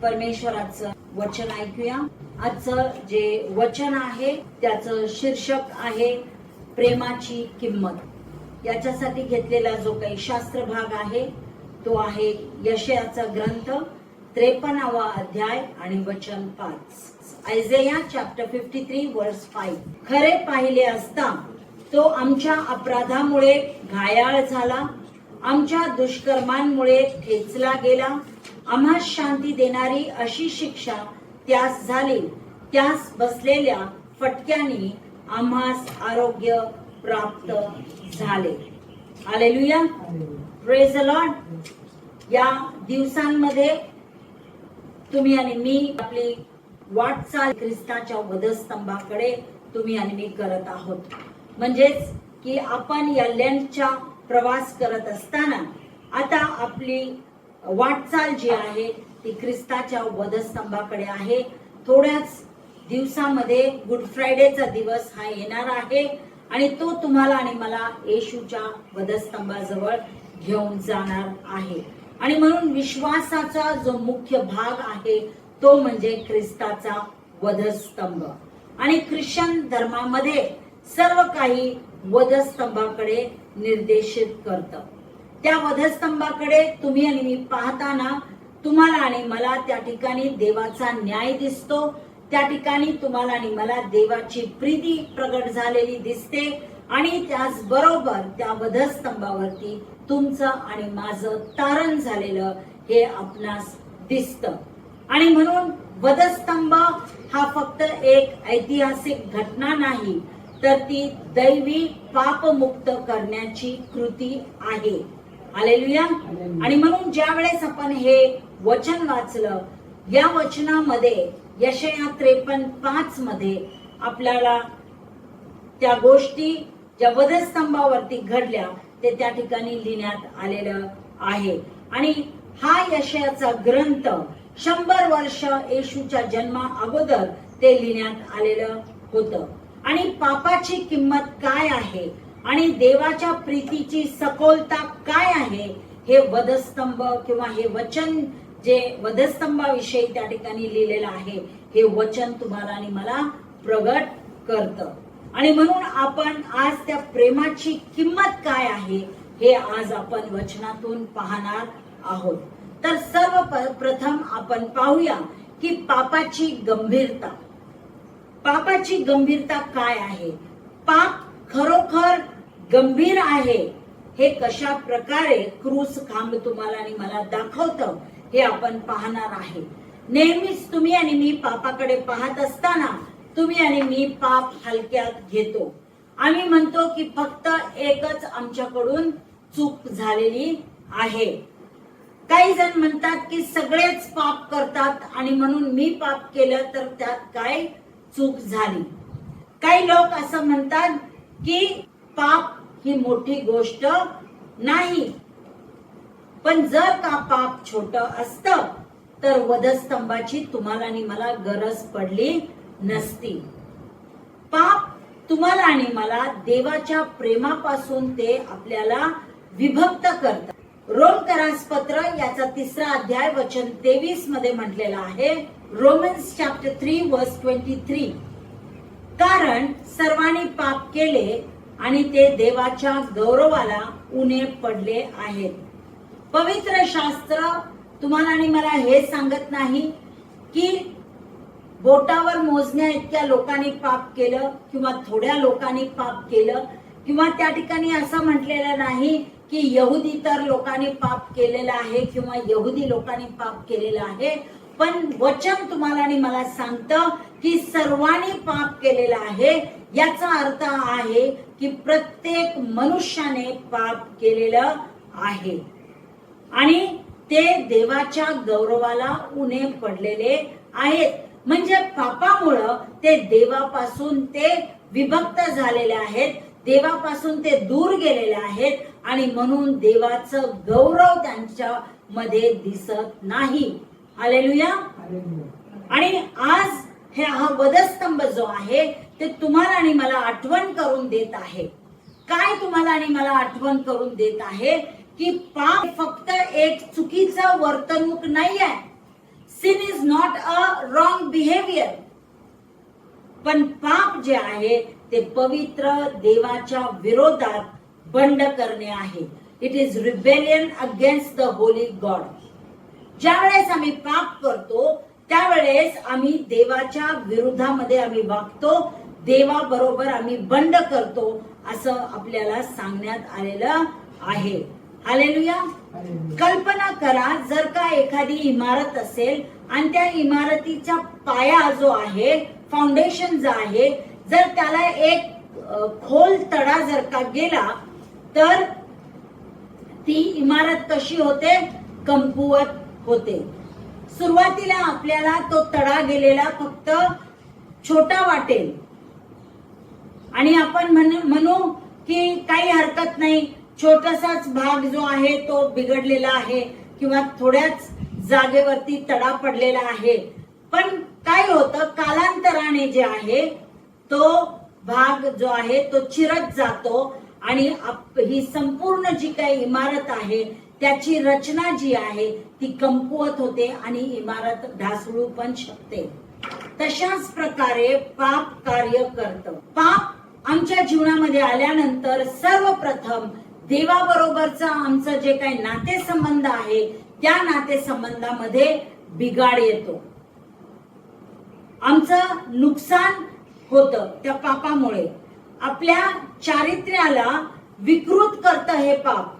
परमेश्वराचं वचन ऐकूया. आजचं जे वचन आहे त्याचं शीर्षक आहे प्रेमाची किंमत. याच्यासाठी घेतलेला जो काही शास्त्र भाग आहे तो आहे यशायाचा ग्रंथ 53वा अध्याय आणि वचन 5. आयझेया चॅप्टर 53 वर्स 5. खरे पाहिले असता तो आमच्या अपराधामुळे घायाळ झाला, आमच्या दुष्कर्मांमुळे ठेचला गेला. आम्हास शांती देणारी अशी शिक्षा त्यास झाली, त्यास बसलेल्या फटक्याने आम्हास आरोग्य प्राप्त झाले. Hallelujah, praise the Lord. या दिवसांमध्ये तुम्ही आणि मी आपली वाटचाल ख्रिस्ताच्या वधस्तंभाकडे तुम्ही आणि मी करत आहोत. म्हणजेच की आपण या लेंटचा प्रवास करत असताना आता आपली वाटचाल जी आहे ती ख्रिस्ताच्या वधस्तंभाकडे आहे. थोड्याच दिवसामध्ये गुड फ्रायडेचा दिवस हा येणार आहे आणि तो तुम्हाला आणि मला येशूच्या वधस्तंभाजवळ घेऊन जाणार आहे. आणि म्हणून विश्वासाचा जो मुख्य भाग आहे तो म्हणजे ख्रिस्ताचा वधस्तंभ. आणि ख्रिश्चन धर्मामध्ये सर्व काही वधस्तंभाकडे निर्देशित करतं. त्या वधस्तंभाकडे तुम्ही आणि मी पाहताना तुम्हाला आणि मला त्या ठिकाणी देवाचा न्याय दिसतो. त्या ठिकाणी तुम्हाला आणि मला देवाची प्रीती प्रगट झालेली दिसते. आणि त्याचबरोबर त्या वधस्तंभावरती तुमचं आणि माझं तारण झालेलं हे आपणास दिसतं. आणि म्हणून वधस्तंभ हा फक्त एक ऐतिहासिक घटना नाही, तर ती दैवी पापमुक्त करण्याची कृती आहे. हालेलुया. आणि म्हणून ज्या वेळेस आपण हे वचन वाचलं, या वचनामध्ये यशाया 53:5 मध्ये आपल्याला त्या गोष्टी ज्या वधस्तंभावरती घडल्या ते त्या ठिकाणी लिहिण्यात आलेलं आहे. आणि हा यशायाचा ग्रंथ 100 वर्ष येशूच्या जन्मा अगोदर ते लिहिण्यात आलेलं होतं. आणि पापाची किंमत काय आहे आणि देवाच्या प्रीतीची सखोलता काय आहे हे वधस्तंभ किंवा हे वचन जे वधस्तंभाविषयी त्या ठिकाणी लिहिलेलं आहे हे वचन तुम्हाला आणि मला प्रगट करतं. आणि म्हणून आपण आज त्या प्रेमाची किंमत काय आहे हे आज आपण वचनातून पाहणार आहोत. तर सर्वप्रथम आपण पाहूया की पापाची गंभीरता. पापाची गंभीरता काय आहे, पाप खरोखर गंभीर आहे हे कशा प्रकारे क्रूस खांब तुम्हाला आणि मला दाखवतं हे आपण पाहणार आहे. नेहमीच तुम्ही आणि मी पापाकडे पाहत असताना तुम्ही आणि मी पाप हलक्यात घेतो. आम्ही म्हणतो की फक्त एकच आमच्याकडून चूक झालेली आहे. काही जण म्हणतात की सगळेच पाप करतात आणि म्हणून मी पाप केलं तर त्यात काय चूक झाली. काही लोक असं म्हणतात की पाप ही मोठी गोष्ट नाही, पण जर का पाप छोटं असतं तर वधस्तंभाची तुम्हाला आणि मला गरज पडली नसती. पाप तुम्हाला आणि मला देवाच्या प्रेमापासून ते आपल्याला विभक्त करतात. रोमकरास पत्र याचा 3रा अध्याय वचन 23 मध्ये म्हटलेला आहे. रोमन्स चॅप्टर 3 वर्स 23. कारण सर्वांनी पाप केले आणि ते देवाच्या गौरवाला उणे पडले आहेत. पवित्र शास्त्र तुम्हाला आणि मला हे सांगत नाही की बोटावर मोजण्या इतक्या लोकांनी पाप केलं किंवा थोड्या लोकांनी पाप केलं, किंवा त्या ठिकाणी असं म्हटलेलं नाही की यहुदी तर लोकांनी पाप केलेलं आहे किंवा यहुदी लोकांनी पाप केलेलं आहे. पण वचन तुम्हाला आणि मला सांगतं की सर्वांनी पाप केलेलं आहे. याचा अर्थ आहे की प्रत्येक मनुष्याने पाप केलेलं आहे आणि ते देवाच्या गौरवाला उणे पडलेले आहेत. म्हणजे पापामुळं ते देवापासून ते विभक्त झालेले आहेत, देवापासून ते दूर गेलेले आहेत आणि म्हणून देवाचं गौरव त्यांच्या मध्ये दिसत नाही. हालेलुया. आणि आज हा वधस्तंभ जो आहे ते तुम्हाला आणि मला आठवण करून देत आहे. काय तुम्हाला आणि मला आठवण करून देत की पाप फक्त एक चुकीचं वर्तणूक नाही आहे. Sin is behaviour. पण पाप जे आहे ते पवित्र देवाच्या विरोधात बंड करणे आहे. It is rebellion against the Holy God. ज्या वेळेस आम्ही पाप करतो त्यावेळेस आम्ही देवाच्या विरोधामध्ये आम्ही वागतो, देवाबरोबर आम्ही बंड करतो असं आपल्याला सांगण्यात आलेलं आहे. हालेलुया. कल्पना करा, जर का एखादी इमारत असेल आणि त्या इमारतीचा पाया जो आहे, फाउंडेशन जो आहे, जर त्याला एक खोल तडा जर का गेला तर ती इमारत कशी होते? कमकुवत होते. सुरुवातीला आपल्याला तो तडा गेलेला फक्त छोटा वाटेल आणि आपण म्हणू की काही हरकत नाही, छोटासाच भाग जो आहे तो बिघडलेला आहे किंवा थोड्याच जागेवरती तडा पडलेला आहे. पण काय होतं, कालांतराने जे आहे तो भाग जो आहे तो चिरत जातो आणि ही संपूर्ण जी काही इमारत आहे त्याची रचना जी आहे ती कमकुवत होते आणि इमारत ढासळू पण शकते. तशाच प्रकारे पाप कार्य करतं. पाप आमच्या जीवनामध्ये आल्यानंतर सर्वप्रथम देवाबरोबरचा आमचं जे काही नातेसंबंध आहे त्या नातेसंबंधामध्ये बिघाड येतो. आमचं नुकसान होतं त्या पापामुळे. आपल्या चारित्र्याला विकृत करतं हे पाप.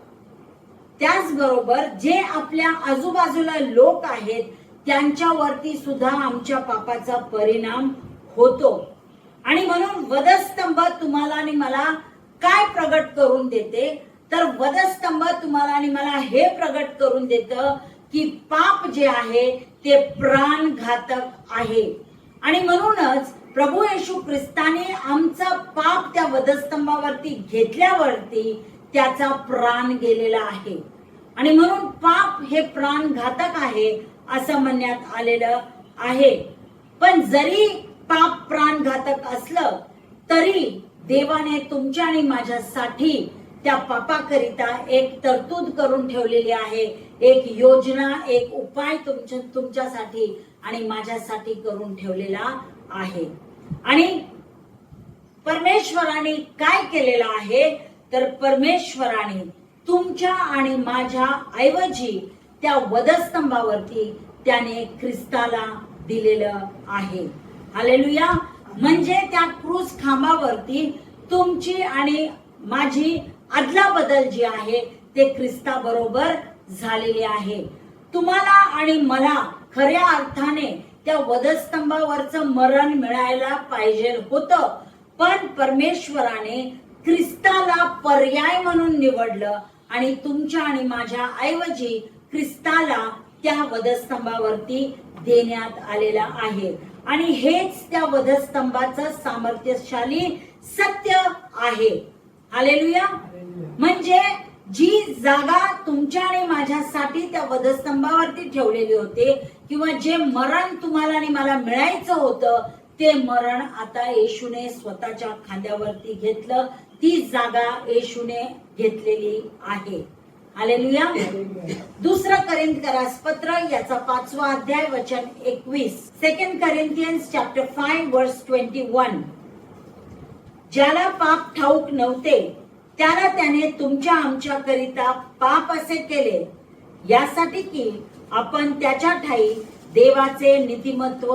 त्याचबरोबर जे आपल्या आजूबाजूला लोक आहेत त्यांच्यावरती सुद्धा आमच्या पापाचा परिणाम होतो. आणि म्हणून वधस्तंभ तुम्हाला आणि मला काय प्रगट करून देते? तर वधस्तंभ तुम्हाला आणि मला हे प्रगट करून देतं की पाप जे आहे ते प्राणघातक आहे. आणि म्हणूनच प्रभू येशू ख्रिस्ताने आमचं पाप त्या वधस्तंभावरती घेतल्यावरती त्याचा प्राण गेलेला आहे. आणि म्हणून पाप हे प्राणघातक आहे असं म्हणण्यात आलेलं आहे. पण जरी पाप प्राणघातक असलं तरी देवाने तुमच्या आणि माझ्यासाठी त्या पापाकरिता एक तरतूद करून ठेवलेली आहे. एक योजना, एक उपाय तुमच्यासाठी आणि माझ्यासाठी करून ठेवलेला आहे. आणि परमेश्वराने काय केलेलं आहे? तर परमेश्वराने तुमच्या आणि माझ्या ऐवजी त्या वधस्तंभावरती त्याने ख्रिस्ताला दिलेलं आहे. हालेलुया. म्हणजे त्या क्रूस खांबावरती तुमची आणि माझी अदला बदल जी आहे ते ख्रिस्ता बरोबर झालेली आहे. तुम्हाला आणि मला खऱ्या अर्थाने त्या वधस्तंभावरचं मरण मिळायला पाहिजे होतं, पण परमेश्वराने ख्रिस्ताला पर्याय म्हणून निवडलं आणि तुमच्या आणि माझ्या ऐवजी ख्रिस्ताला त्या वधस्तंभावरती देण्यात आलेला आहे. आणि हेच त्या वधस्तंभाचं सामर्थ्यशाली सत्य आहे. हालेलुया. म्हणजे जी जागा तुमच्या आणि माझ्यासाठी त्या वधस्तंभावरती ठेवलेली होती किंवा जे मरण तुम्हाला आणि मला मिळायचं होतं ते मरण आता येशूने स्वतःच्या खांद्यावरती घेतलं. ती जागा येशूने घेतलेली आहे. हालेलुया. दुसरं करिंथियन्स पत्र याचा 5वा अध्याय वचन 21. 2 Corinthians chapter 5 verse 21. ज्याला पाप ठाऊक नव्हते त्याला त्याने तुमच्या आमच्या करिता पाप असे केले, यासाठी की आपण त्याच्या ठाई देवाचे नीतिमत्व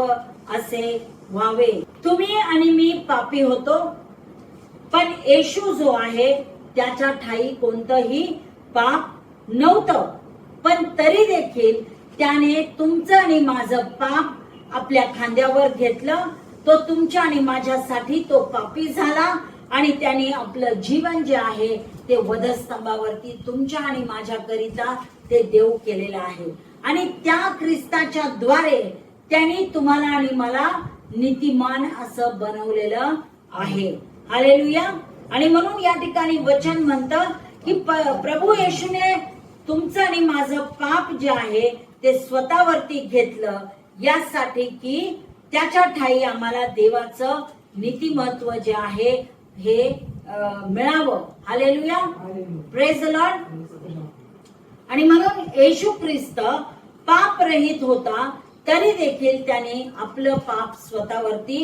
असे व्हावे. तुम्ही आणि मी पापी होतो, पण येशू जो आहे त्याच्या ठाई कोणतंही पाप नव्हतं. पण तरी देखील त्याने तुमचं आणि माझं पाप आपल्या खांद्यावर घेतलं. तो तुमच्या आणि माझ्यासाठी तो पापी झाला आणि त्याने आपलं जीवन जे आहे ते वधस्तंभावरती तुमच्या आणि माझ्या करिता ते देव केलेलं आहे. आणि त्या ख्रिस्ताच्या द्वारे त्यांनी तुम्हाला आणि मला नीतिमान असं बनवलेलं आहे. हालेलुया. आणि म्हणून या ठिकाणी वचन म्हणतं की प्रभू येशूने तुमचं आणि माझं पाप जे आहे ते स्वतःवरती घेतलं, यासाठी की त्याच्या ठाई आम्हाला देवाचं नीतिमत्व जे आहे हे मिळावं. हालेलुया. Praise the Lord. आणि म्हणून येशू ख्रिस्त पाप रहित होता तरी देखील त्याने आपलं पाप स्वतःवरती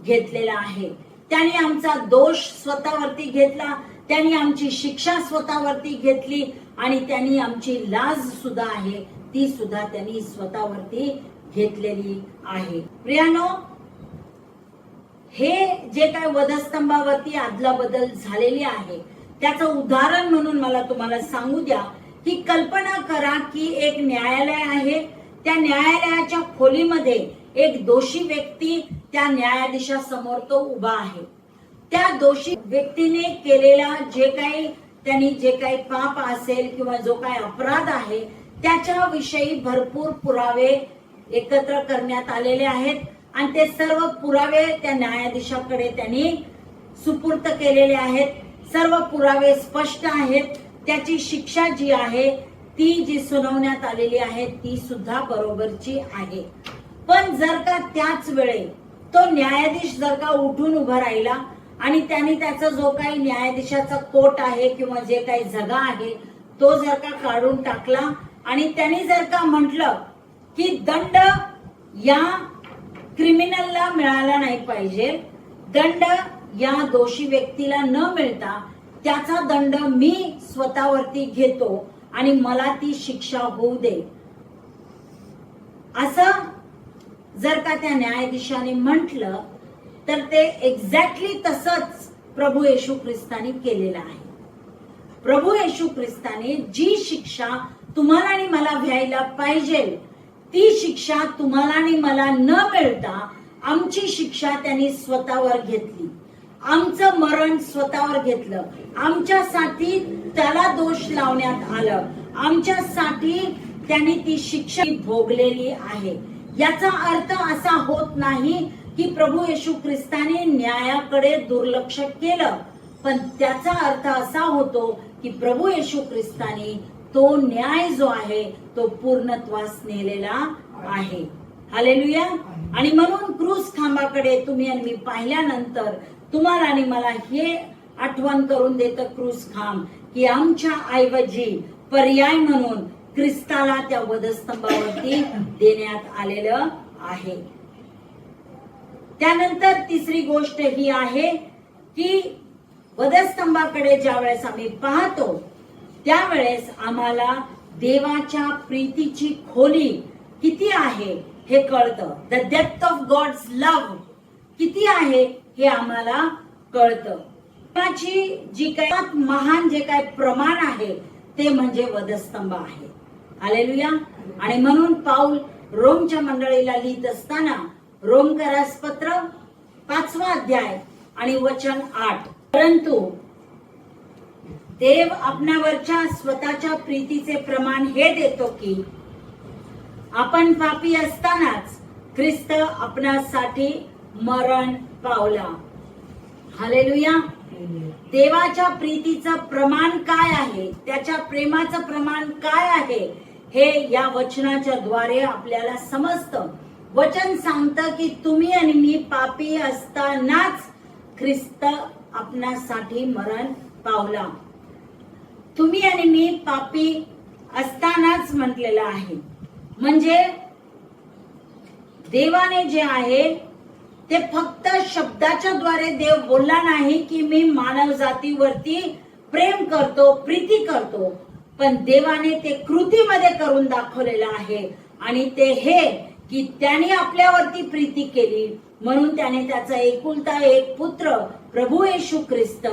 घेतलेलं आहे. त्याने आमचा दोष स्वतःवरती घेतला, त्यांनी आमची शिक्षा स्वतःवरती घेतली आणि त्यांनी आमची लाज सुद्धा आहे ती सुद्धा त्यांनी स्वतःवरती घेतलेली आहे. प्रियानो, हे जे काय वधस्तंभावरती आदला बदल झालेली आहे त्याचं उदाहरण म्हणून मला तुम्हाला सांगू द्या की कल्पना करा की एक न्यायालय आहे. त्या न्यायालयाच्या खोलीमध्ये एक दोषी व्यक्ती त्या न्यायाधीशासमोर तो उभा आहे. त्या दोषी व्यक्तीने केलेला जे काही पाप असेल किंवा जो काही अपराध आहे त्याच्याविषयी भरपूर पुरावे एकत्र करण्यात आलेले आहेत आणि ते सर्व पुरावे त्या न्यायाधीशाकडे त्यांनी सुपूर्त केलेले आहेत. सर्व पुरावे स्पष्ट आहेत. त्याची शिक्षा जी आहे ती जी सुनावण्यात आलेली आहे ती सुद्धा बरोबरची आहे. पण जर का त्याच वेळे तो न्यायाधीश जर का उठून उभा राहिला आणि त्यांनी त्याचा जो काही न्यायाधीशाचा कोट आहे किंवा जे काही झगा आहे तो जर का काढून टाकला आणि त्यांनी जर का म्हटलं की दंड या क्रिमिनलला मिळाला नाही पाहिजे, दंड या दोषी व्यक्तीला न मिळता त्याचा दंड मी स्वतःवरती घेतो आणि मला ती शिक्षा होऊ दे, असं जर का त्या न्यायाधीशाने म्हटलं तर ते एक्झॅक्टली तसंच प्रभू येशू ख्रिस्ताने केलेलं आहे. प्रभू येशू ख्रिस्ताने जी शिक्षा तुम्हाला आणि मला घ्यायला पाहिजे ती शिक्षा तुम्हाला आणि मला न मिळता आमची शिक्षा त्यांनी स्वतःवर घेतली. आमचं मरण स्वतःवर घेतलं. आमच्यासाठी त्याला दोष लावण्यात आलं. आमच्यासाठी त्यांनी ती शिक्षा भोगलेली आहे. याचा अर्थ असा होत नाही की प्रभू येशू ख्रिस्ताने न्यायाकडे दुर्लक्ष केलं, पण त्याचा अर्थ असा होतो की प्रभू येशू ख्रिस्ताने तो न्याय जो आहे तो पूर्णत्वास नेलेला आहे. हालेलुया. आणि म्हणून क्रूस खांबाकडे तुम्ही आणि मी पाहिल्यानंतर तुम्हाला आणि मला हे आठवण करून देतं क्रूस खांब की आमच्या ऐवजी पर्याय म्हणून ख्रिस्ताला त्या वधस्तंभावरती देण्यात आलेलं आहे. त्यानंतर तिसरी गोष्ट ही आहे की वधस्तंभाकडे ज्या वेळेस आम्ही पाहतो त्यावेळेस आम्हाला देवाच्या प्रीतीची खोली किती आहे हे कळतं. The depth of God's love किती आहे हे आम्हाला कळतं. जी काही महान जे काही प्रमाण आहे ते म्हणजे वधस्तंभ आहे. हालेलुया. आणि म्हणून पाऊल रोमच्या मंडळीला लिहित असताना रोमकरास पत्र 5वा अध्याय आणि वचन 8, परंतु देव आपणावरच्या स्वतःच्या प्रीतीचे प्रमाण हे देतो की आपण पापी असतानाच ख्रिस्त आपणासाठी मरण पावला. हालेलुया. देवाच्या प्रीतीचं प्रमाण काय आहे, त्याच्या प्रेमाचं प्रमाण काय आहे हे या वचनाच्या द्वारे आपल्याला समजतं. वचन सांगतं की तुम्ही आणि मी पापी असतानाच ख्रिस्त आपणासाठी मरण पावला. तुम्ही आणि मी पापी असतानाच म्हटलेलं आहे. म्हणजे देवाने जे आहे ते फक्त शब्दाच्या द्वारे देव बोलला नाही की मी मानव जातीवरती प्रेम करतो, प्रीती करतो, पण देवाने ते कृतीमध्ये करून दाखवलेलं आहे. आणि ते हे की त्याने आपल्यावरती प्रीती केली म्हणून त्याने त्याचा एकुलता एक पुत्र प्रभू येशू ख्रिस्त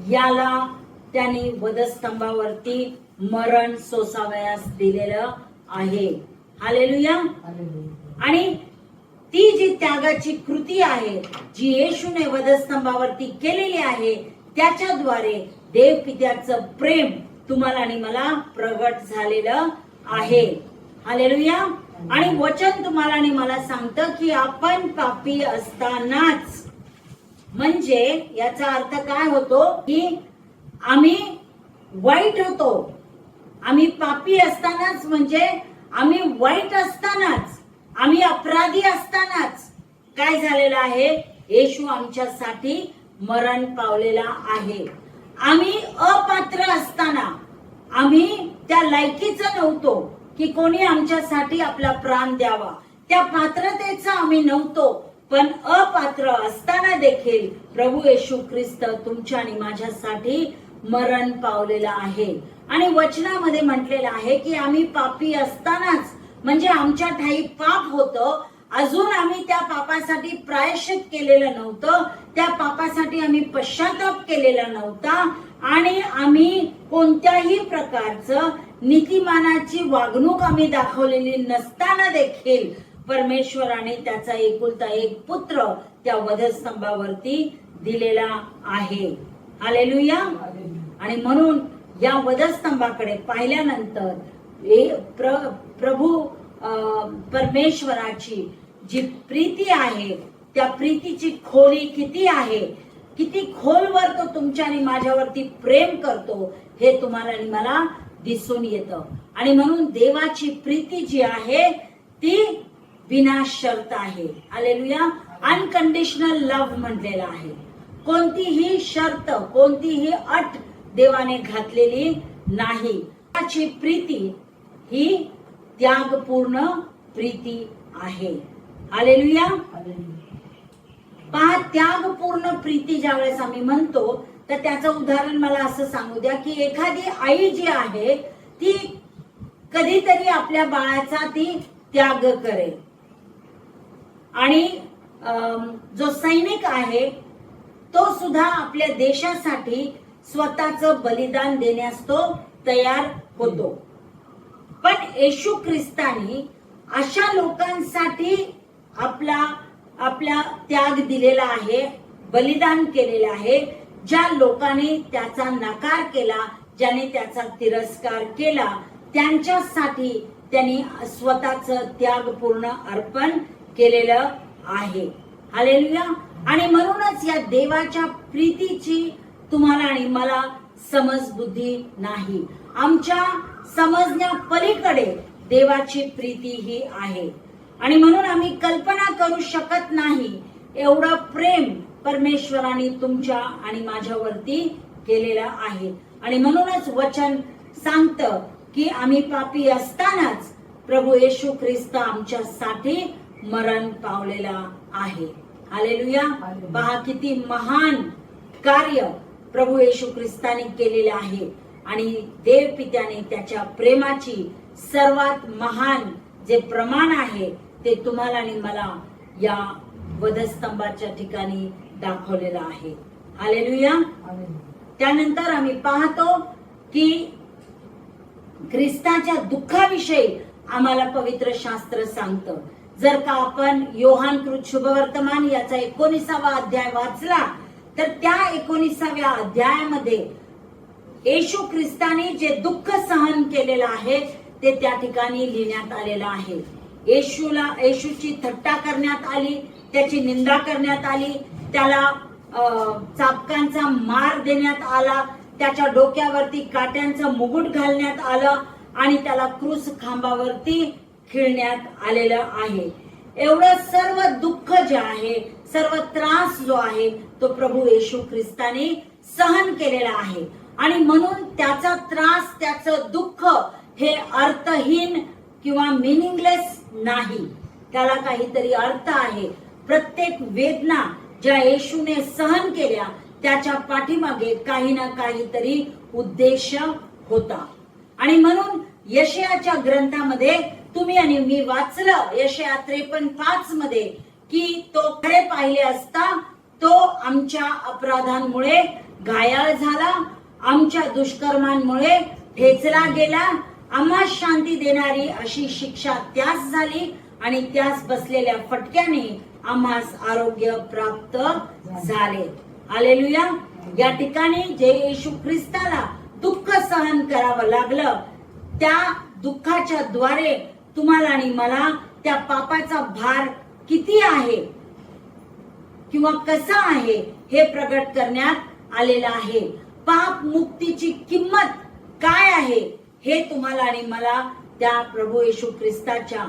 याला त्यांनी वधस्तंभावरती मरण सोसावयास दिलेलं आहे. हालेलुया. आणि ती जी त्यागाची कृती आहे जी येशूने वधस्तंभावरती केलेली आहे त्याच्याद्वारे देव पित्याचं प्रेम तुम्हाला आणि मला प्रगट झालेलं आहे. हालेलुया. आणि वचन तुम्हाला आणि मला सांगतं की आपण पापी असतानाच, म्हणजे याचा अर्थ काय होतो की आम्ही वाईट होतो. आम्ही पापी असतानाच म्हणजे आम्ही वाईट असतानाच, आम्ही अपराधी असतानाच काय झालेलं आहे, येशू आमच्यासाठी मरण पावलेला आहे. आम्ही अपात्र असताना, आम्ही त्या लायकीचं नव्हतो की कोणी आमच्यासाठी आपला प्राण द्यावा त्या पात्रतेचा आम्ही नव्हतो, पण अपात्र असताना देखील प्रभू येशू ख्रिस्त तुमच्या आणि माझ्यासाठी मरण पावलेला आहे. आणि वचनामध्ये म्हटलेलं आहे की आम्ही पापी असतानाच, म्हणजे आमच्या ठाई पाप होतं, अजून आम्ही त्या पापासाठी प्रायश्चित केलेलं नव्हतं, त्या पापासाठी आम्ही पश्चाताप केलेला नव्हता, आणि आम्ही कोणत्याही प्रकारचं नीतिमानाची वागणूक आम्ही दाखवलेली नसताना देखील परमेश्वराने त्याचा एकुलता एक पुत्र त्या वधस्तंभावरती दिलेला आहे. हालेलुया. आणि म्हणून या वधस्तंभाकडे पाहिल्यानंतर प्रभू परमेश्वराची जी प्रीती आहे, त्या प्रीतीची खोली किती आहे, किती खोलवर तो तुमच्या आणि माझ्यावरती प्रेम करतो, हे तुम्हाला आणि मला दिसून येतं. आणि म्हणून देवाची प्रीती जी आहे ती विना शर्त आहे. हालेलुया. अनकंडिशनल लव्ह म्हटलेलं आहे. कोणतीही शर्त, कोणतीही अट देवाने घातलेली नाही. देवाची प्रीती ही त्यागपूर्ण प्रीती आहे. हालेलुया. पहा, त्यागपूर्ण प्रीती ज्यावेळेस आम्ही म्हणतो तर त्याचं उदाहरण मला असं सांगू द्या की एखादी आई जी आहे ती कधीतरी आपल्या बाळाचा ती त्याग करेल, आणि जो सैनिक आहे तो सुद्धा आपल्या देशासाठी स्वतःचं बलिदान देण्यास तो तयार होतो. पण येशू ख्रिस्तानी अशा लोकांसाठी आपला त्याग दिलेला आहे, बलिदान केलेलं आहे, ज्या लोकांनी त्याचा नकार केला, ज्याने त्याचा तिरस्कार केला, त्यांच्यासाठी त्यांनी स्वतःचं त्यागपूर्ण अर्पण केलेलं आहे. हालेलुया. आणि म्हणूनच या देवाच्या प्रीतीची तुम्हाला आणि मला समज बुद्धी नाही. आमच्या समजण्या पलीकडे देवाची प्रीती ही आहे. आणि म्हणून आम्ही कल्पना करू शकत नाही एवढं प्रेम परमेश्वराने तुमच्या आणि माझ्यावरती केलेलं आहे. आणि म्हणूनच वचन सांगतं की आम्ही पापी असतानाच प्रभू येशू ख्रिस्त आमच्यासाठी मरण पावलेला आहे. हालेलुया. पहा किती महान कार्य प्रभू येशू ख्रिस्ताने केलेले आहे. आणि देव पित्याने त्याच्या प्रेमाची सर्वात महान जे प्रमाण आहे ते तुम्हाला आणि मला या वधस्तंभाच्या ठिकाणी दाखवलेलं आहे. हालेलुया. त्यानंतर आम्ही पाहतो की ख्रिस्ताच्या दुःखाविषयी आम्हाला पवित्र शास्त्र सांगतं. जर का आपण योहानकृत शुभवर्तमान याचा 19वा अध्याय वाचला तर त्या 19व्या अध्यायामध्ये येशू ख्रिस्ताने जे दुःख सहन केलेलं आहे ते त्या ठिकाणी लिहिण्यात आलेलं आहे. येशूची थट्टा करण्यात आली, त्याची निंदा करण्यात आली, त्याला चापकांचा मार देण्यात आला, त्याच्या डोक्यावरती काट्यांचं मुकुट घालण्यात आलं आणि त्याला क्रूस खांबावरती खिळण्यात आलेलं आहे. एवढं सर्व दुःख जे आहे, सर्व त्रास जो आहे तो प्रभू येशू ख्रिस्ताने सहन केलेला आहे. आणि म्हणून त्याचा त्रास, त्याचं दुःख हे अर्थहीन किंवा मिनिंगलेस नाही, त्याला काहीतरी अर्थ आहे. प्रत्येक वेदना ज्या येशूने सहन केल्या त्याच्या पाठीमागे काही ना काहीतरी उद्देश होता. आणि म्हणून यशयाच्या ग्रंथामध्ये तुम्ही आणि मी वाचलं, यशया 53:5 मध्ये, की तो खरे पाहिले असता तो आमच्या अपराधांमुळे घायाळ झाला, आमच्या दुष्कर्मांमुळे ठेचला गेला, आम्हा शांती देणारी अशी शिक्षा त्यास झाली आणि त्यास बसलेल्या फटक्याने आम्हास आरोग्य प्राप्त झाले. हालेलुया. या ठिकाणी जे येशू ख्रिस्ताला दुःख सहन करावं लागलं, त्या दुःखाच्या द्वारे तुम्हाला आणि मला त्या पापाचा भार किती आहे किंवा कसा आहे हे प्रगट करण्यात आलेलं आहे. पाप मुक्तीची किंमत काय आहे हे तुम्हाला आणि मला त्या प्रभू येशू ख्रिस्ताच्या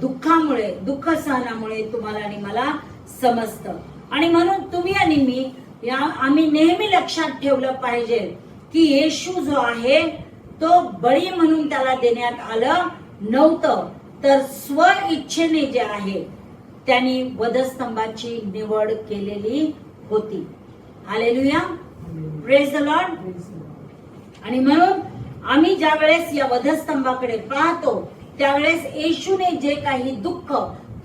दुःखामुळे, दुःख सहनामुळे तुम्हाला आणि मला समजतं. आणि म्हणून तुम्ही आणि मी आम्ही नेहमी लक्षात ठेवलं पाहिजे की येशू जो आहे तो बळी म्हणून त्याला देण्यात आलं नव्हतं, तर स्व इच्छेने जे आहे त्यांनी वधस्तंभाची निवड केलेली होती. Hallelujah, praise the Lord. आणि म्हणून आम्ही ज्या वेळेस या वधस्तंभाकडे पाहतो त्यावेळेस येशूने जे काही दुःख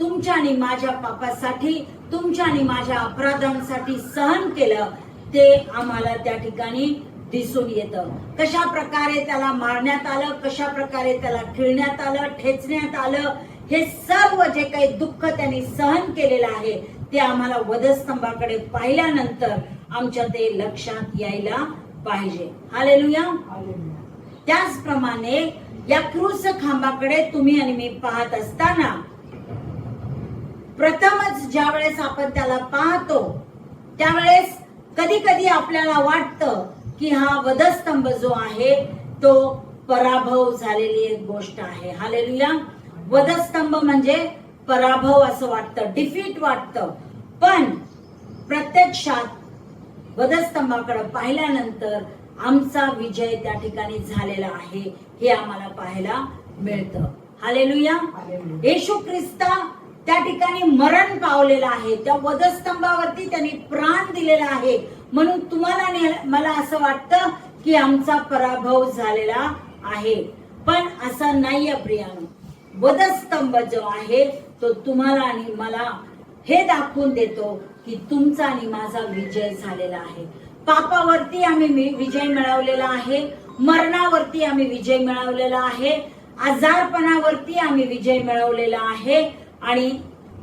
तुमच्या आणि माझ्या पापासाठी, तुमच्या आणि माझ्या अपराधांसाठी सहन केलं ते आम्हाला त्या ठिकाणी दिसून येतं. कशा प्रकारे त्याला मारण्यात आलं, कशा प्रकारे त्याला खिळण्यात आलं, ठेचण्यात आलं, हे सर्व जे काही दुःख त्यांनी सहन केलेलं आहे ते आम्हाला वधस्तंभाकडे पाहिल्यानंतर आमच्या ते लक्षात यायला पाहिजे. हालेलुया. त्याचप्रमाणे या क्रूस खांबाकडे तुम्ही आणि मी पाहत असताना प्रथमच ज्या वेळेस आपण त्याला पाहतो त्यावेळेस कधी कधी आपल्याला वाटतं की हा वधस्तंभ जो आहे तो पराभव झालेली एक गोष्ट आहे. हालेलुया. वधस्तंभ म्हणजे पराभव असं वाटतं, डिफीट वाटतं. पण प्रत्यक्षात वधस्तंभाकडे पाहिल्यानंतर आमचा विजय त्या ठिकाणी झालेला आहे हे आम्हाला पाहायला मिळतं. हालेलुया. येशू ख्रिस्त त्या ठिकाणी मरण पावलेला आहे, त्या वधस्तंभावरती त्यांनी प्राण दिलेला आहे. म्हणून तुम्हाला आणि मला असं वाटतं की आमचा पराभव झालेला आहे, पण असं नाहीये प्रियानो. वधस्तंभ जो आहे तो तुम्हाला आणि मला हे दाखवून देतो की तुमचा आणि माझा विजय झालेला आहे. पापावरती आम्ही विजय मिळवलेला आहे, मरणावरती आम्ही विजय मिळवलेला आहे, आजारपणावरती आम्ही विजय मिळवलेला आहे आणि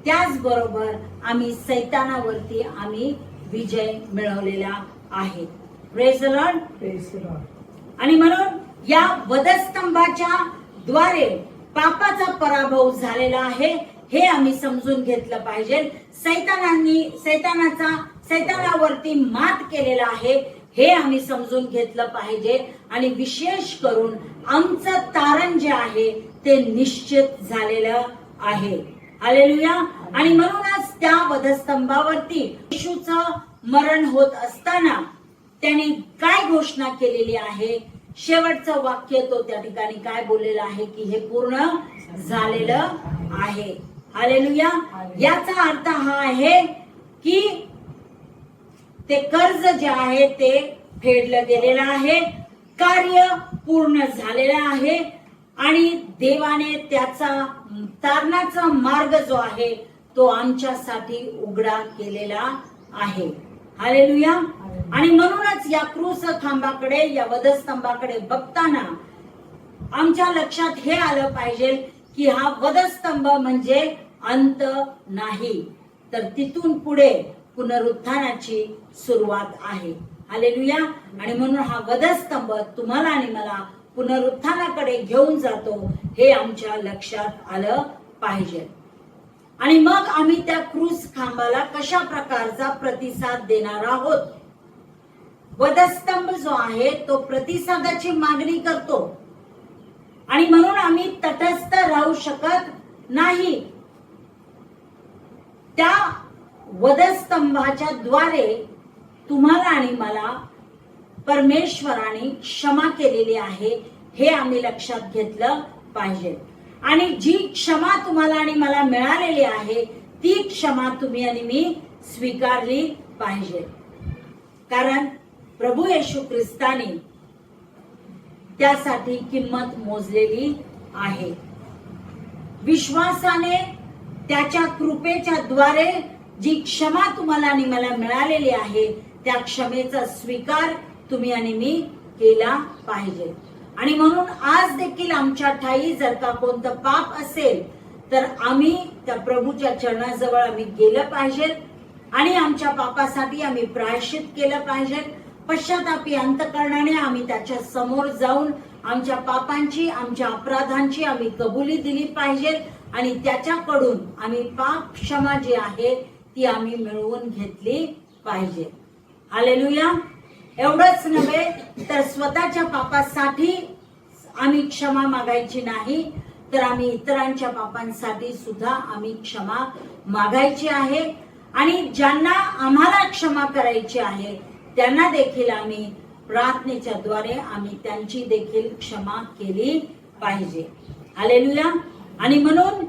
त्याचबरोबर आम्ही सैतानावरती आम्ही विजय मिळवलेला आहे. Praise the Lord. आणि म्हणून या वधस्तंभाच्या द्वारे पापाचा पराभव झालेला आहे हे आम्ही समजून घेतलं पाहिजे. सैतानावरती मात केलेला आहे हे आम्ही समजून घेतलं पाहिजे. आणि विशेष करून आमचं तारण जे आहे ते निश्चित झालेलं आहे. हालेलुया. आणि म्हणूनच त्या वधस्तंभावरती येशूचं मरण होत असताना त्यांनी काय घोषणा केलेली आहे, शेवटचं वाक्य तो त्या ठिकाणी काय बोललेलं आहे की हे पूर्ण झालेलं आहे. हालेलुया. याचा अर्थ हा आहे की ते कर्ज जे आहे ते फेडलं गेलेलं आहे, कार्य पूर्ण झालेलं आहे आणि देवाने त्याचा तारणाचा मार्ग जो आहे तो आमच्यासाठी उघडा केलेला आहे. हालेलुया. आणि म्हणूनच या क्रूस खांबाकडे, या वधस्तंभाकडे बघताना आमच्या लक्षात हे आलं पाहिजे की हा वधस्तंभ म्हणजे अंत नाही, तर तिथून पुढे पुनरुत्थानाची सुरुवात आहे. हालेलुया. आणि म्हणून हा वधस्तंभ तुम्हाला आणि मला पुनरुत्थानाकडे घेऊन जातो हे आमच्या लक्षात आलं पाहिजे. आणि मग आम्ही त्या क्रूस खांबाला कशा प्रकारचा प्रतिसाद देणार आहोत. वधस्तंभ जो आहे तो प्रतिसादाची मागणी करतो आणि म्हणून आम्ही तटस्थ राहू शकत नाही. त्या वधस्तंभाच्या द्वारे तुम्हाला आणि मला परमेश्वराने क्षमा केलेली आहे हे आम्ही लक्षात घेतलं पाहिजे. आणि जी क्षमा तुम्हाला आणि मला मिळालेली आहे ती क्षमा तुम्ही आणि मी स्वीकारली पाहिजे. कारण प्रभू येशू ख्रिस्ताने त्यासाठी किंमत मोजलेली आहे. विश्वासाने त्याच्या कृपेच्या द्वारे जी क्षमा तुम्हाला आणि मला मिळालेली आहे त्या क्षमेचा स्वीकार तुम्ही आणि मी केला पाहिजे. आणि म्हणून आज देखील आमच्या ठाई जर का कोणतं पाप असेल तर आम्ही त्या प्रभूच्या चरणाजवळ आम्ही गेलं पाहिजे आणि आमच्या पापासाठी आम्ही प्रायश्चित केलं पाहिजे. पश्चातापी अंतकरणाने आम्ही त्याच्या समोर जाऊन आमच्या पापांची, आमच्या अपराधांची आम्ही कबुली दिली पाहिजे आणि त्याच्याकडून आम्ही पाप क्षमा जी आहे ती आम्ही मिळवून घेतली पाहिजे. हालेलुया. एवढंच नव्हे तर स्वतःच्या पापासाठी आम्ही क्षमा मागायची नाही, तर आम्ही इतरांच्या पापांसाठी सुद्धा आम्ही क्षमा मागायची आहे. आणि ज्यांना आम्हाला क्षमा करायची आहे त्यांना देखील आम्ही प्रार्थनेच्या द्वारे आम्ही त्यांची देखील क्षमा केली पाहिजे. हालेलुया. आणि म्हणून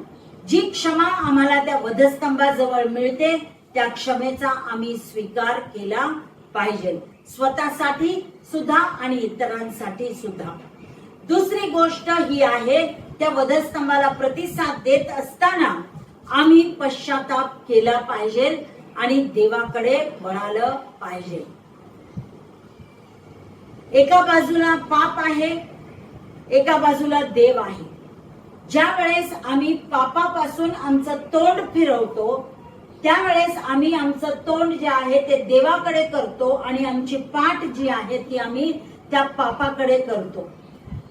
जी क्षमा आम्हाला त्या वधस्तंभाजवळ मिळते त्या क्षमेचा आम्ही स्वीकार केला पाहिजे, स्वतःसाठी सुद्धा आणि इतरांसाठी सुद्धा. दुसरी गोष्ट ही आहे, त्या वधस्तंभाला प्रतिसाद देत असताना आम्ही पश्चाताप केला पाहिजे आणि देवाकडे वळालं पाहिजे. एका बाजूला पाप आहे, एका बाजूला देव आहे. ज्या वेळेस आम्ही पापापासून आमचं तोंड फिरवतो त्यावेळेस आम्ही आमचं तोंड जे आहे ते देवाकडे करतो आणि आमची पाठ जी आहे ती आम्ही त्या पापाकडे करतो.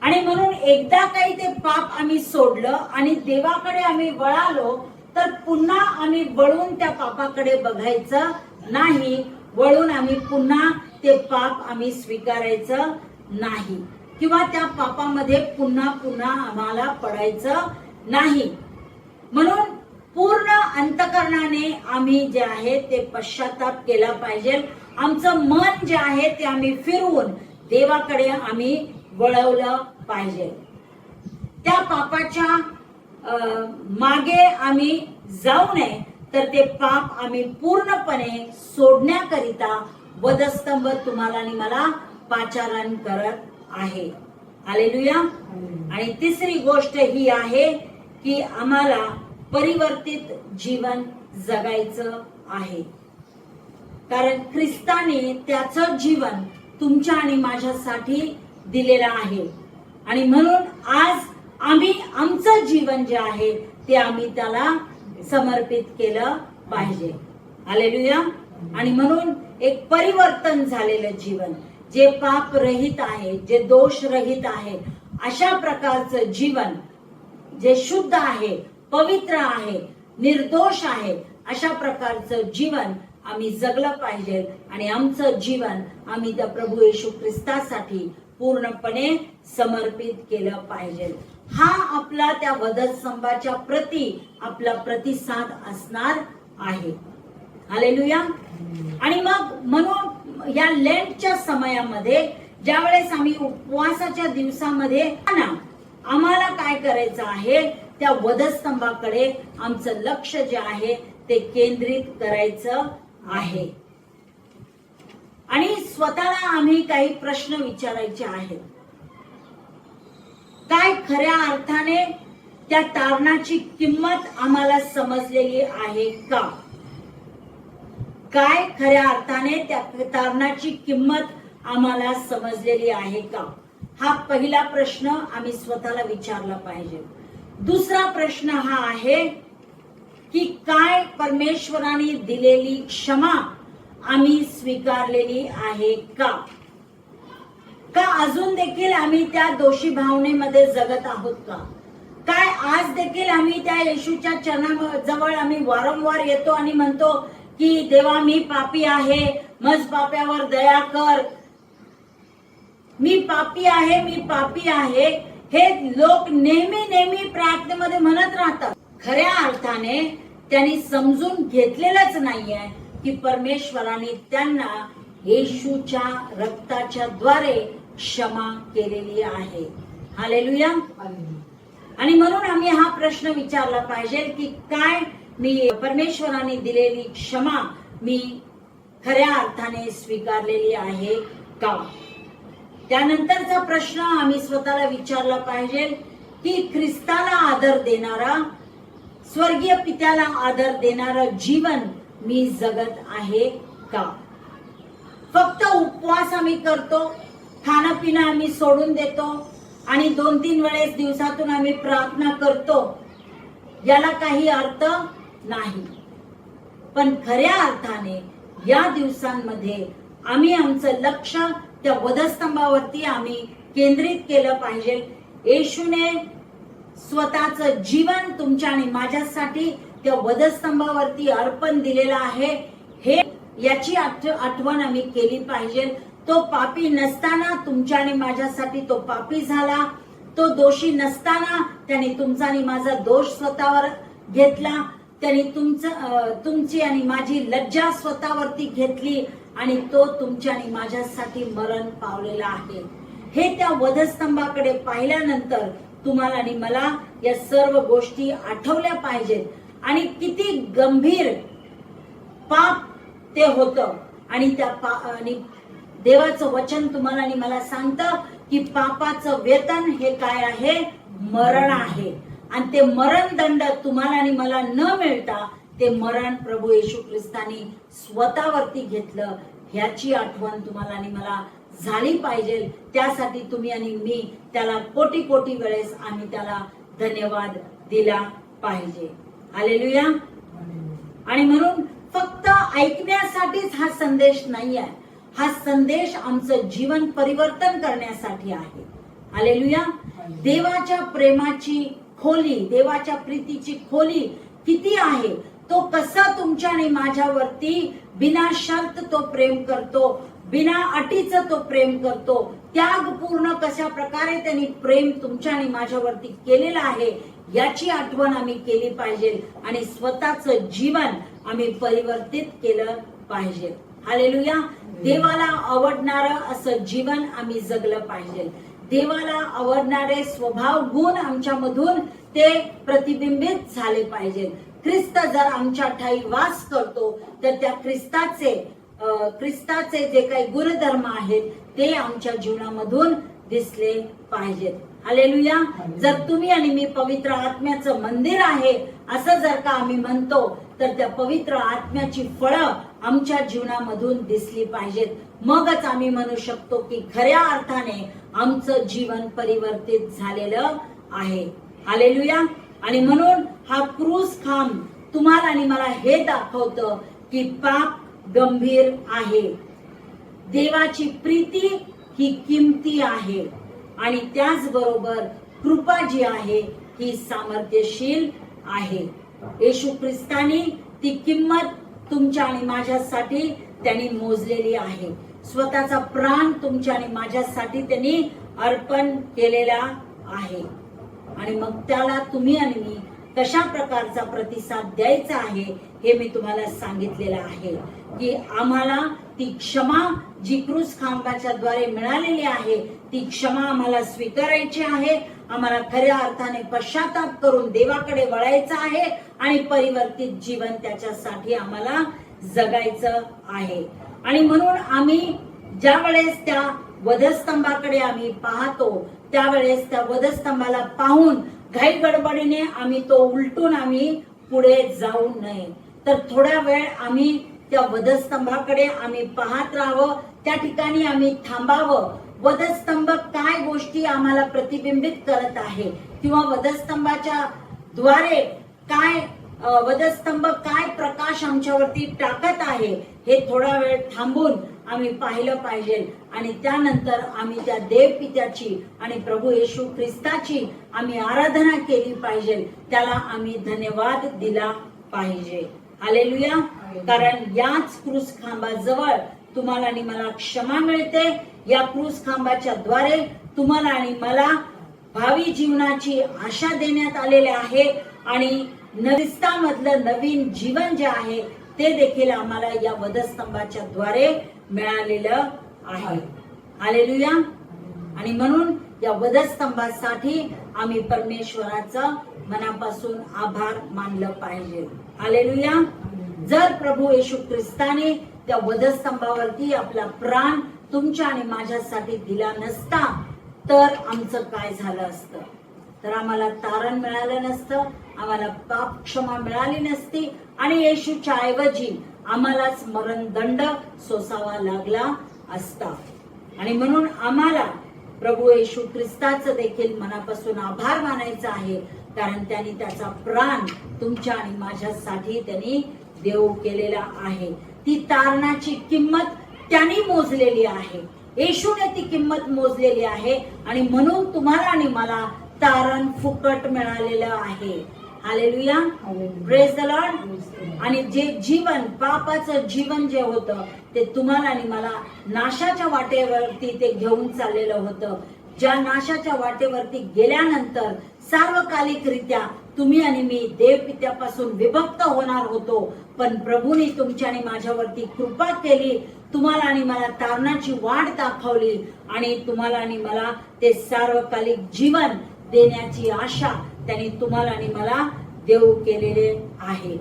आणि म्हणून एकदा काही ते पाप आम्ही सोडलं आणि देवाकडे आम्ही वळालो तर पुन्हा आम्ही वळून त्या पापाकडे बघायचं नाही, वळून आम्ही पुन्हा ते पाप आम्ही स्वीकारायचं नाही किंवा त्या पापामध्ये पुन्हा पुन्हा आम्हाला पडायचं नाही. म्हणून पूर्ण अंतकरणाने आम्ही जे आहे ते पश्चाताप केला पाहिजे. आमचं मन जे आहे ते आम्ही फिरवून देवाकडे आम्ही वळवलं पाहिजे. त्या पापाच्या मागे आम्ही जाऊ नये, तर ते पाप आम्ही पूर्णपणे सोडण्याकरिता वधस्तंभ तुम्हाला आणि मला पाचारण करत आहे. हालेलुया. आणि तिसरी गोष्ट ही आहे की आम्हाला परिवर्तित जीवन जगायचं आहे, कारण ख्रिस्ताने त्याचं जीवन तुमच्या आणि माझ्यासाठी दिलेलं आहे. आणि म्हणून आज आम्ही आमचं जीवन जे आहे ते आम्ही त्याला समर्पित केलं पाहिजे. हालेलुया. आणि म्हणून एक परिवर्तन झालेलं जीवन, जे पाप रहित आहे, जे दोष रहित आहे, अशा प्रकारचं जीवन जे शुद्ध आहे, पवित्र आहे, निर्दोष आहे, अशा प्रकारचं जीवन आम्ही जगलं पाहिजे. आणि आमचं जीवन आम्ही त्या प्रभू येशू ख्रिस्तासाठी पूर्णपणे समर्पित केलं पाहिजे. हा आपला त्या वधस्तंभाच्या प्रती आपला प्रतिसाद असणार आहे. हालेलुया. आणि मग म्हणून या लेंटच्या समयामध्ये ज्यावेळेस आम्ही उपवासाच्या दिवसामध्ये आम्हाला काय करायचं आहे, त्या वधस्तंभाकडे आमचं लक्ष जे आहे ते केंद्रित करायचं आहे. आणि स्वतःला आम्ही काही प्रश्न विचारायचे आहेत. काय खऱ्या अर्थाने त्या तारणाची किंमत आम्हाला समजलेली आहे का? काय खऱ्या अर्थाने त्या तारणाची किंमत आम्हाला समजलेली आहे का? हा पहिला प्रश्न आम्ही स्वतःला विचारला पाहिजे. दुसरा प्रश्न हा आहे की काय परमेश्वराने दिलेली क्षमा आम्ही स्वीकारलेली आहे का? का अजून देखील आम्ही त्या दोषी भावनेमध्ये जगत आहोत का? काय आज देखील आम्ही त्या येशूच्या चरणाजवळ आम्ही वारंवार येतो आणि म्हणतो की देवा मी पापी आहे, मज पाप्यावर दया कर, मी पापी आहे, मी पापी आहे, हे लोक नेहमी नेहमी प्रार्थनेमध्ये म्हणत राहतात. खऱ्या अर्थाने त्यांनी समजून घेतलेलंच नाहीये की परमेश्वराने त्यांना येशूच्या रक्ताच्या द्वारे क्षमा केलेली आहे. हालेलुया. आणि म्हणून आम्ही हा प्रश्न विचारला पाहिजे की काय मी परमेश्वराने दिलेली क्षमा मी खऱ्या अर्थाने स्वीकारलेली आहे का? त्यानंतरचा प्रश्न आम्ही स्वतःला विचारला पाहिजे की ख्रिस्ताला आदर देणारा, स्वर्गीय पित्याला आदर देणारं जीवन मी जगत आहे का? फक्त उपवास आम्ही करतो, खाणं पिणं आम्ही सोडून देतो आणि 2-3 वेळेस दिवसातून आम्ही प्रार्थना करतो, याला काही अर्थ नाही. पण खऱ्या अर्थाने या दिवसांमध्ये आम्ही आमचं लक्ष त्या वधस्तंभावरती आम्ही केंद्रित केलं पाहिजे. येशूने स्वतःचं जीवन तुमच्या आणि माझ्यासाठी त्या वधस्तंभावरती अर्पण दिलेलं आहे, हे याची आठवण आम्ही केली पाहिजे. तो पापी नसताना तुमच्या आणि माझ्यासाठी तो पापी झाला. तो दोषी नसताना त्याने तुमचा आणि माझा दोष स्वतःवर घेतला. त्याने तुमची आणि माझी लज्जा स्वतःवरती घेतली आणि तो तुमच्या आणि माझ्यासाठी मरण पावलेला आहे. हे त्या वधस्तंभाकडे पाहिल्यानंतर तुम्हाला आणि मला या सर्व गोष्टी आठवल्या पाहिजेत. आणि किती गंभीर पाप ते होतं. आणि आणि देवाचं वचन तुम्हाला आणि मला सांगतं की पापाचं वेतन हे काय आहे? मरण आहे. आणि ते मरण दंड तुम्हाला आणि मला न मिळता ते मरण प्रभू येशू ख्रिस्तानी स्वतःवरती घेतलं. ह्याची आठवण तुम्हाला आणि मला झाली पाहिजे. त्यासाठी तुम्ही आणि मी त्याला कोटी कोटी वेळेस आम्ही त्याला धन्यवाद दिला पाहिजे. हालेलुया. आणि म्हणून फक्त ऐकण्यासाठीच हा संदेश नाही आहे. हा संदेश आमचं जीवन परिवर्तन करण्यासाठी आहे. हालेलुया. देवाच्या प्रेमाची खोली, देवाच्या प्रीतीची खोली किती आहे, तो कसा तुमच्या आणि माझ्यावरती बिना शर्त तो प्रेम करतो, बिना अटीचं तो प्रेम करतो, त्यागपूर्ण कशा प्रकारे त्यांनी प्रेम तुमच्या आणि माझ्यावरती केलेलं आहे याची आठवण आम्ही केली पाहिजे. आणि स्वतःचं जीवन आम्ही परिवर्तित केलं पाहिजे. हालेलुया. देवाला आवडणारं असं जीवन आम्ही जगलं पाहिजे. देवाला आवडणारे स्वभाव गुण आमच्यामधून ते प्रतिबिंबित झाले पाहिजे. ख्रिस्त जर आमच्या ठाई वास करतो तर त्या ख्रिस्ताचे जे काही गुणधर्म आहेत ते आमच्या जीवनामधून दिसले पाहिजेत. हालेलुया. जर तुम्ही आणि मी पवित्र आत्म्याचं मंदिर आहे असं जर का आम्ही म्हणतो तर त्या पवित्र आत्म्याची फळं आमच्या जीवनामधून दिसली पाहिजेत. मगच आम्ही म्हणू शकतो की खऱ्या अर्थाने आमचं जीवन परिवर्तित झालेलं आहे. हालेलुया. आणि म्हणून हा क्रूस खांब तुम्हाला आणि मला हे दाखवतं की पाप गंभीर आहे, देवाची प्रीती ही किमती आहे आणि त्याचबरोबर कृपा जी आहे ही सामर्थ्यशील आहे. येशू ख्रिस्तानी ती किंमत तुमच्या आणि माझ्यासाठी त्यांनी मोजलेली आहे. स्वतःचा प्राण तुमच्या आणि माझ्यासाठी त्यांनी अर्पण केलेला आहे. आणि मग त्याला तुम्ही आणि मी कशा प्रकारचा प्रतिसाद द्यायचा आहे हे मी तुम्हाला सांगितलेलं आहे की आम्हाला ती क्षमा जी क्रूस खांबाच्या द्वारे मिळालेली आहे ती क्षमा आम्हाला स्वीकारायची आहे. आम्हाला खऱ्या अर्थाने पश्चाताप करून देवाकडे वळायचं आहे आणि परिवर्तित जीवन त्याच्यासाठी आम्हाला जगायचं आहे. आणि म्हणून आम्ही ज्या वेळेस त्या वधस्तंभाकडे आम्ही पाहतो त्यावेळेस त्या वधस्तंभाला पाहून घाई गडबडीने आम्ही तो उलटून आम्ही पुढे जाऊ नये. तर थोडा वेळ आम्ही त्या वधस्तंभाकडे आम्ही पाहत राहावं, त्या ठिकाणी आम्ही थांबावं. वधस्तंभ काय गोष्टी आम्हाला प्रतिबिंबित करत आहे किंवा वधस्तंभाच्या द्वारे काय वधस्तंभ काय प्रकाश आमच्यावरती टाकत आहे हे थोडा वेळ थांबून आम्ही पाहिलं पाहिजे. आणि त्यानंतर आम्ही त्या देवपित्याची आणि प्रभू येशू ख्रिस्ताची आम्ही आराधना केली पाहिजे. त्याला आम्ही धन्यवाद दिला पाहिजे. हालेलुया. कारण याच क्रूस खांबाजवळ तुम्हाला आणि मला क्षमा मिळते. या क्रूस खांबाच्या द्वारे तुम्हाला आणि मला भावी जीवनाची आशा देण्यात आलेली आहे आणि ख्रिस्तामधलं नवीन जीवन जे आहे ते देखील आम्हाला या वधस्तंभाच्या द्वारे मिळालेलं आहे. हालेलुया. आणि म्हणून या वधस्तंभासाठी आम्ही परमेश्वराचं मनापासून आभार मानलं पाहिजे. हालेलुया. जर प्रभू येशू ख्रिस्ताने त्या वधस्तंभावरती आपला प्राण तुमच्या आणि माझ्यासाठी दिला नसता तर आमचं काय झालं असतं? तर आम्हाला तारण मिळालं नसतं, आम्हाला पाप क्षमा मिळाली नसती आणि येशूच्या ऐवजी आम्हालाच मरणदंड सोसावा लागला असता. आणि म्हणून आम्हाला प्रभू येशू ख्रिस्ताचं देखील मनापासून आभार मानायचा आहे कारण त्यांनी त्याचा प्राण तुमच्या आणि माझ्यासाठी त्यांनी देऊ केलेला आहे. ती तारणाची किंमत त्यांनी मोजलेली आहे. येशूने ती किंमत मोजलेली आहे आणि म्हणून तुम्हाला आणि मला तारण फुकट मिळालेलं आहे. हालेलुया. Praise the Lord. आणि जे जीवन पापाचं जीवन जे होतं ते तुम्हाला आणि मला नाशाच्या वाटेवरती ते घेऊन चाललेलं होतं. ज्या नाशाच्या वाटेवरती गेल्यानंतर सार्वकालिकरित्या तुम्ही आणि मी देवपित्यापासून विभक्त होणार होतो. पण प्रभूने तुमच्या आणि माझ्यावरती कृपा केली, तुम्हाला आणि मला तारणाची वाट दाखवली आणि तुम्हाला आणि मला ते सार्वकालिक जीवन देण्याची आशा त्यांनी तुम्हाला आणि मला देऊ केलेले आहे.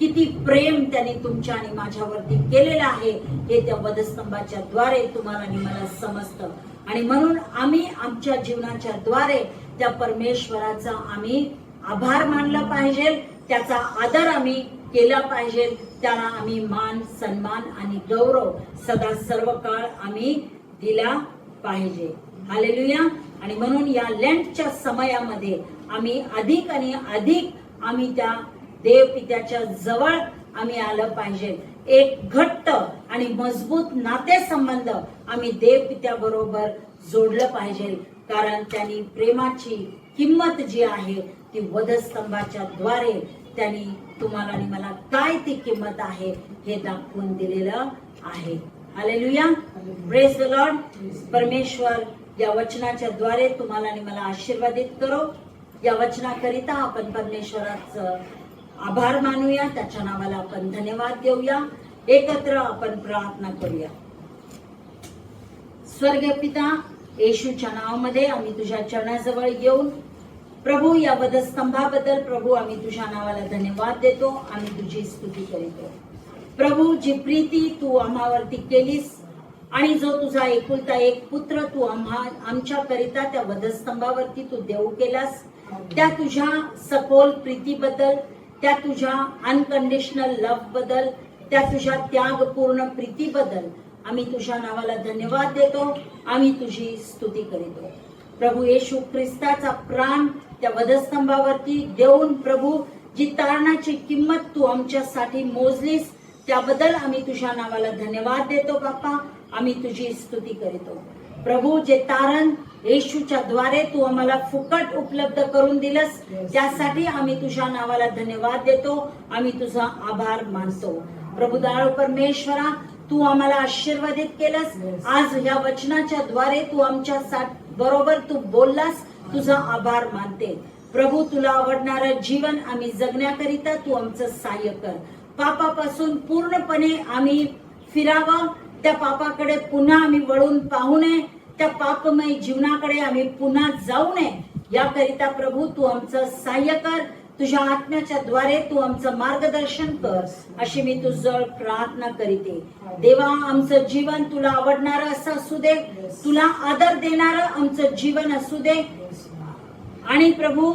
किती प्रेम त्यांनी तुमच्या आणि माझ्यावरती केलेलं आहे हे त्या वधस्तंभाच्या द्वारे तुम्हाला आणि मला समजतं. आणि म्हणून आम्ही आमच्या जीवनाच्या द्वारे त्या परमेश्वराचा आम्ही आभार मानला पाहिजे, त्याचा आदर आम्ही केला पाहिजे, त्याला आम्ही मान सन्मान आणि गौरव सदा सर्व काळ आम्ही दिला पाहिजे. हालेलुया. आणि म्हणून या लेंटच्या समयामध्ये आम्ही अधिक आणि अधिक आम्ही त्या देवपित्याच्या जवळ आम्ही आलं पाहिजे. एक घट्ट आणि मजबूत नातेसंबंध आम्ही देवपित्या बरोबर जोडलं पाहिजे, कारण त्यांनी प्रेमाची किंमत जी आहे ती वधस्तंभाच्या द्वारे त्यांनी तुम्हाला आणि मला काय ती किंमत आहे हे दाखवून दिलेलं आहे. हालेलुया. Praise the Lord. परमेश्वर या वचनाच्या द्वारे तुम्हाला आणि मला आशीर्वादित करो. या वचनाकरिता आपण परमेश्वराचं आभार मानूया, त्याच्या नावाला आपण धन्यवाद देऊया. एकत्र आपण प्रार्थना करूया. स्वर्गीय पिता, येशूच्या नावामध्ये आम्ही तुझ्या चरणाजवळ येऊन प्रभू या वधस्तंभाबद्दल प्रभू आम्ही तुझ्या नावाला धन्यवाद देतो, आम्ही तुझी स्तुती करीतो. प्रभू, जी प्रीती तू आम्हावरती केलीस आणि जो तुझा एकुलता एक पुत्र तू आमच्याकरिता त्या वधस्तंभावरती तू देऊ केलास, त्या तुझ्या सखोल प्रीतीबद्दल, त्या तुझ्या अनकंडिशनल लव्ह बद्दल, त्या तुझ्या त्यागपूर्ण प्रीतीबद्दल आम्ही तुझ्या नावाला धन्यवाद देतो, आम्ही तुझी स्तुती करीतो. प्रभू येशू ख्रिस्ताचा प्राण त्या वधस्तंभावरती देऊन प्रभू जी तारणाची किंमत तू आमच्यासाठी मोजलीस त्याबद्दल आम्ही तुझ्या नावाला धन्यवाद देतो. बाप्पा, आम्ही तुझी स्तुती करीतो. प्रभू, जे तारण येशूच्या द्वारे तू आम्हाला फुकट उपलब्ध करून दिलंस त्यासाठी आम्ही तुझ्या नावाला धन्यवाद देतो, आम्ही तुझा आभार मानतो. प्रभू दाळ परमेश्वरा, तू आम्हाला आशीर्वादित केलंस. आज ह्या वचनाच्या द्वारे तू आमच्या बरोबर तू बोललास, तुझा आभार मानते. प्रभू, तुला आवडणारं जीवन आम्ही जगण्याकरिता तू आमचं सहाय्य कर. पापापासून पूर्णपणे आम्ही फिरावं, त्या पापाकडे पुन्हा आम्ही वळून पाहू नये, त्या पापमय जीवनाकडे आम्ही पुन्हा जाऊ नये याकरिता प्रभू तू आमचं सहाय्य कर. तुझ्या आत्म्याच्या द्वारे तू आमचं मार्गदर्शन कर, अशी मी तुझं प्रार्थना करीते. देवा, आमचं जीवन तुला आवडणारं असं असू दे, तुला आदर देणारं आमचं जीवन असू दे. आणि प्रभू,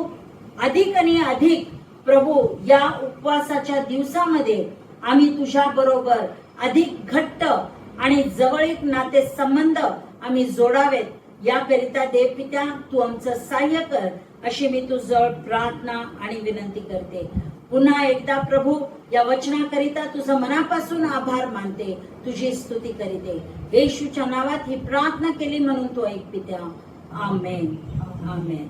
अधिक आणि अधिक प्रभू या उपवासाच्या दिवसामध्ये आम्ही तुझ्या बरोबर अधिक घट्ट आणि जवळीक नाते संबंध आम्ही जोडावेत याकरिता देवपित्या तू आमचं सहाय्य कर, अशी मी तुझं प्रार्थना आणि विनंती करते. पुन्हा एकदा प्रभू या वचनाकरिता तुझं मनापासून आभार मानते, तुझी स्तुती करीते. येशूच्या नावात ही प्रार्थना केली म्हणून तू ऐक पित्या. आमेन. आमेन.